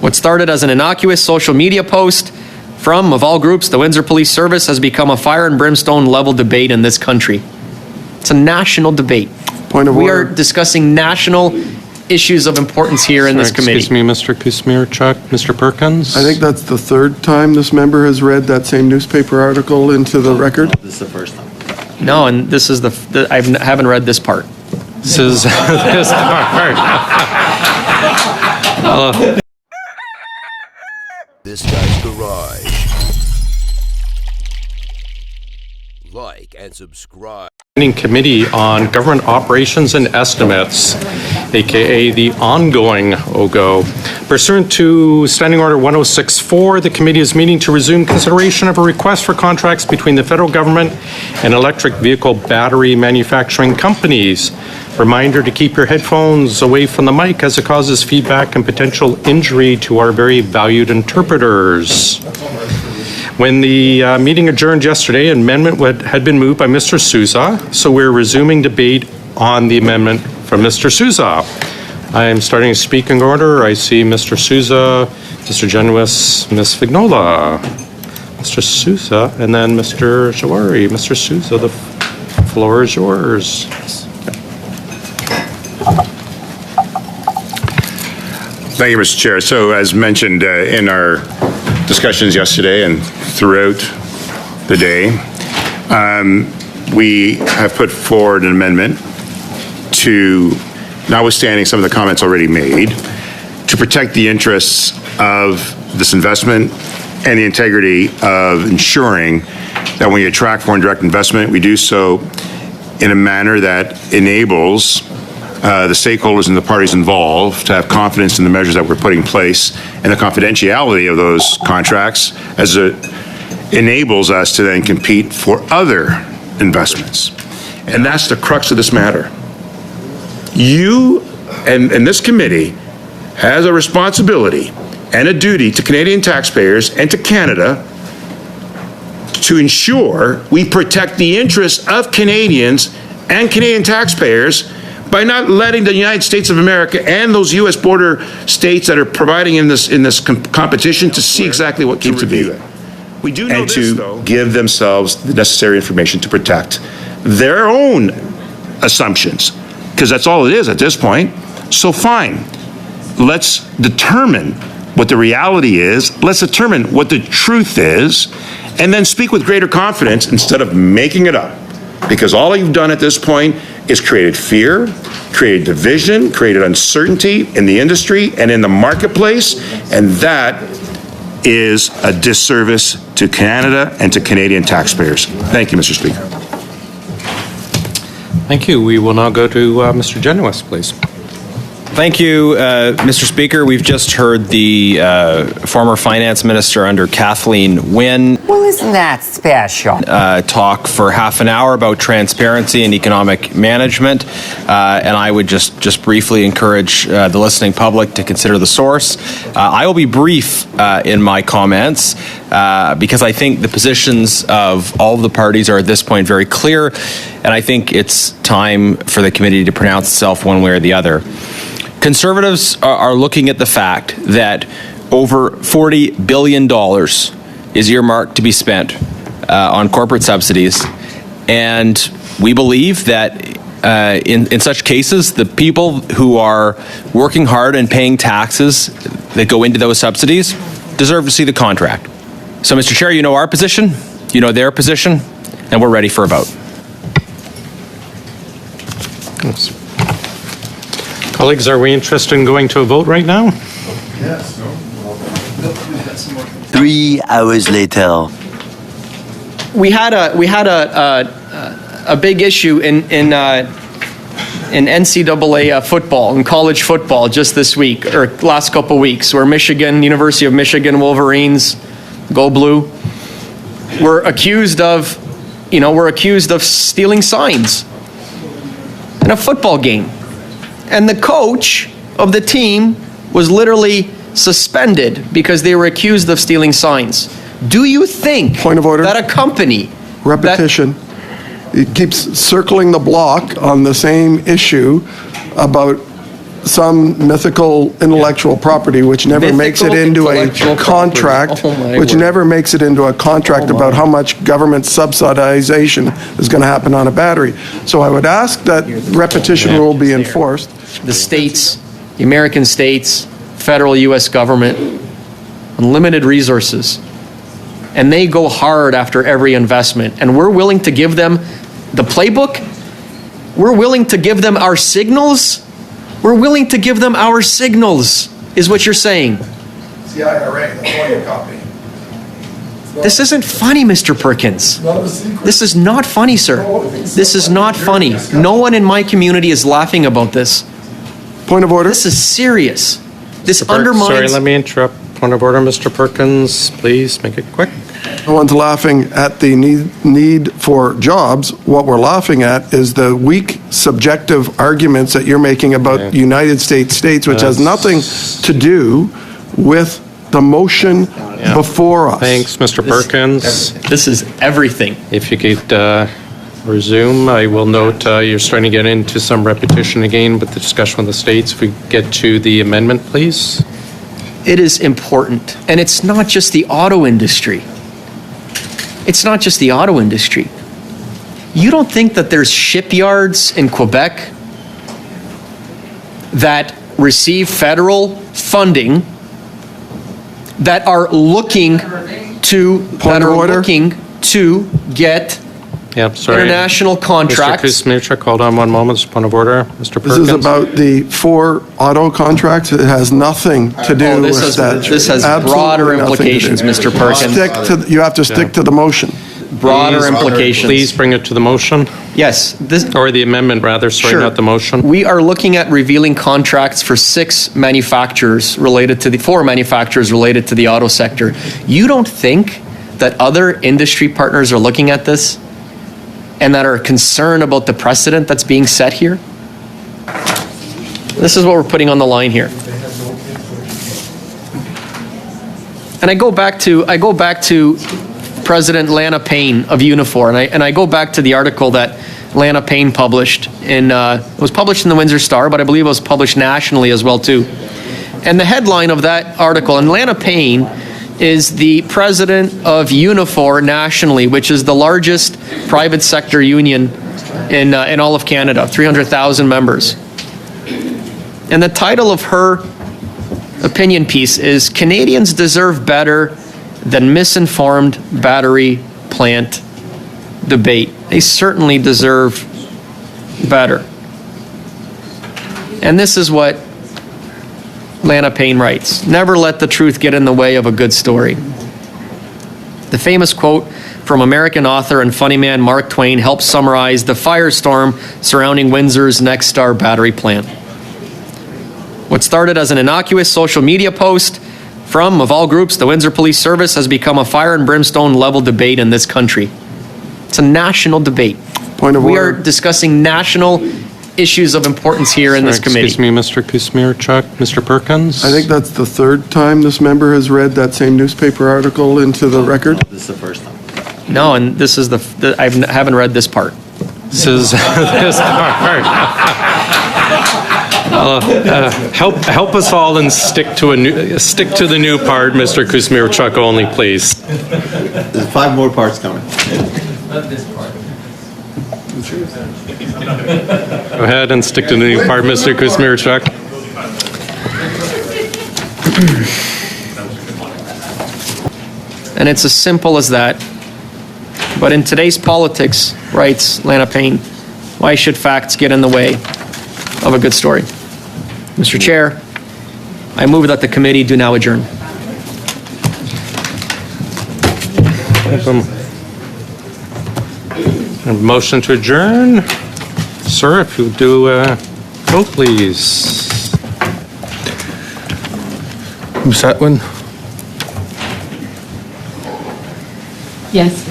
What started as an innocuous social media post from, of all groups, the Windsor Police Service has become a fire and brimstone level debate in this country. It's a national debate. Point of order. We are discussing national issues of importance here in this committee. Excuse me, Mr. Kusmirchuk. Mr. Perkins? I think that's the third time this member has read that same newspaper article into the record. This is the first time. No, and this is I haven't read this part. This is this part. This Guy's Garage. Like and subscribe. Committee on Government Operations and Estimates, aka the ongoing OGGO. Pursuant to Standing Order 1064, the committee is meeting to resume consideration of a request for contracts between the federal government and electric vehicle battery manufacturing companies. Reminder to keep your headphones away from the mic as it causes feedback and potential injury to our very valued interpreters. When the meeting adjourned yesterday, an amendment had been moved by Mr. Souza, so we're resuming debate on the amendment from Mr. Souza. I am starting to speak in order. I see Mr. Souza, Mr. Genuis, Ms. Vignola, Mr. Souza, and then Mr. Jawari. Mr. Souza, the floor is yours. Thank you, Mr. Chair. So as mentioned in our discussions yesterday and throughout the day, we have put forward an amendment to, notwithstanding some of the comments already made, to protect the interests of this investment and the integrity of ensuring that when we attract foreign direct investment, we do so in a manner that enables the stakeholders and the parties involved to have confidence in the measures that we're putting in place and the confidentiality of those contracts, as it enables us to then compete for other investments. And that's the crux of this matter. You and this committee has a responsibility and a duty to Canadian taxpayers and to Canada to ensure we protect the interests of Canadians and Canadian taxpayers by not letting the United States of America and those U.S. border states that are providing in this competition to see exactly what keeps to be. We do know this, though. And to give themselves the necessary information to protect their own assumptions, because that's all it is at this point. So fine, let's determine what the reality is. Let's determine what the truth is, and then speak with greater confidence instead of making it up. Because all you've done at this point is created fear, created division, created uncertainty in the industry and in the marketplace, and that is a disservice to Canada and to Canadian taxpayers. Thank you, Mr. Speaker. Thank you. We will now go to Mr. Genuis, please. Thank you, Mr. Speaker. We've just heard the former finance minister under Kathleen Wynne. Well, isn't that special? Talk for half an hour about transparency and economic management. And I would just briefly encourage the listening public to consider the source. I will be brief in my comments because I think the positions of all of the parties are at this point very clear. And I think it's time for the committee to pronounce itself one way or the other. Conservatives are looking at the fact that over $40 billion is earmarked to be spent on corporate subsidies. And we believe that in such cases, the people who are working hard and paying taxes that go into those subsidies deserve to see the contract. So, Mr. Chair, you know our position, you know their position, and we're ready for a vote. Yes. Colleagues, are we interested in going to a vote right now? Yes. 3 hours later. We had a big issue in NCAA football, in college football, just this week or last couple weeks, where University of Michigan Wolverines, go blue, were accused of stealing signs in a football game. And the coach of the team was literally suspended because they were accused of stealing signs. Do you think Point of order. that a company... Repetition. It keeps circling the block on the same issue about some mythical intellectual property which never makes it Mythical into a intellectual contract, property. Oh, my which word. never makes it into a contract about how much government subsidization is going to happen on a battery. So I would ask that repetition rule be enforced. The states, the American states, federal U.S. government, unlimited resources, and they go hard after every investment. And we're willing to give them the playbook. We're willing to give them our signals. We're willing to give them our signals, is what you're saying. It's the IRA, that's all you copy. This isn't funny, Mr. Perkins. This is not funny, sir. This is not funny. No one in my community is laughing about this. Point of order? This is serious. This Sorry, undermines. let me interrupt. Point of order, Mr. Perkins. Please make it quick. No one's laughing at the need for jobs. What we're laughing at is the weak, subjective arguments that you're making about United States, which has nothing to do with the motion before us. Thanks, Mr. Perkins. This is everything. If you could resume, I will note you're starting to get into some repetition again with the discussion with the states. If we get to the amendment, please. It is important. And it's not just the auto industry. It's not just the auto industry. You don't think that there's shipyards in Quebec that receive federal funding that are looking to get Yeah, sorry. international contracts. Mr. Kuzmierczak, hold on one moment. Point of order. Mr. Perkins. This is about the 4 auto contracts. It has nothing to do with statute. This has Absolutely broader nothing to implications, do. Mr. Perkins. You have to stick to the motion. Broader Please- implications. Please bring it to the motion, Yes, this, or the amendment, rather. Sorry, Sure. not the motion. we are looking at revealing contracts for 4 manufacturers related to the auto sector. You don't think that other industry partners are looking at this and that are concerned about the precedent that's being set here? This is what we're putting on the line here. And I go back to President Lana Payne of Unifor, and I go back to the article that Lana Payne published it was published in the Windsor Star, but I believe it was published nationally as well too. And the headline of that article, and Lana Payne is the president of Unifor nationally, which is the largest private sector union in all of Canada, 300,000 members. And the title of her opinion piece is "Canadians Deserve Better Than Misinformed Battery Plant Debate." They certainly deserve better. And this is what Lana Payne writes: "Never let the truth get in the way of a good story." The famous quote from American author and funny man Mark Twain helps summarize the firestorm surrounding Windsor's Next Star battery plant. What started as an innocuous social media post from, of all groups, the Windsor Police Service has become a fire and brimstone level debate in this country. It's a national debate. Point of We are order. discussing national issues of importance here in this committee. Excuse me, Mr. Kuzmierczak. Mr. Perkins? I think that's the 3rd time this member has read that same newspaper article into the record. This is the first time. No, and this is I haven't read this part. This is this part. Help us all and stick to the new part, Mr. Kuzmierczak, only, please. There's 5 more parts coming. Go ahead and stick to the new part, Mr. Kuzmierczak. And it's as simple as that. But in today's politics, writes Lana Payne, why should facts get in the way of a good story? Mr. Chair, I move that the committee do now adjourn. A motion to adjourn. Sir, if you do vote, please. Musatwin? Yes.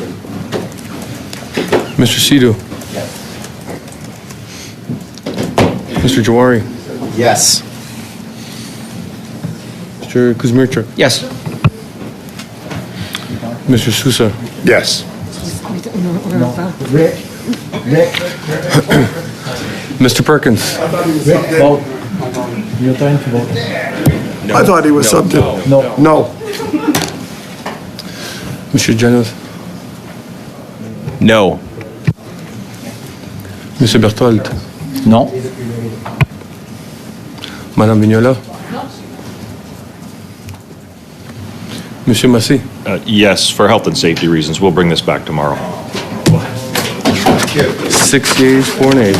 Mr. Sido? Mr. Jawari? Yes. Mr. Kuzmierczak? Yes. Mr. Sousa? Yes. Mr. Perkins? Your time to vote. I thought he was subject. No. Monsieur Janos. No. Monsieur Berthold. No. Madame Vignola. Monsieur Massé. Yes, for health and safety reasons. We'll bring this back tomorrow. 6 yeas, 4 nays.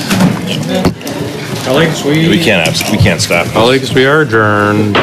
Colleagues, We can't stop. Colleagues, we are adjourned.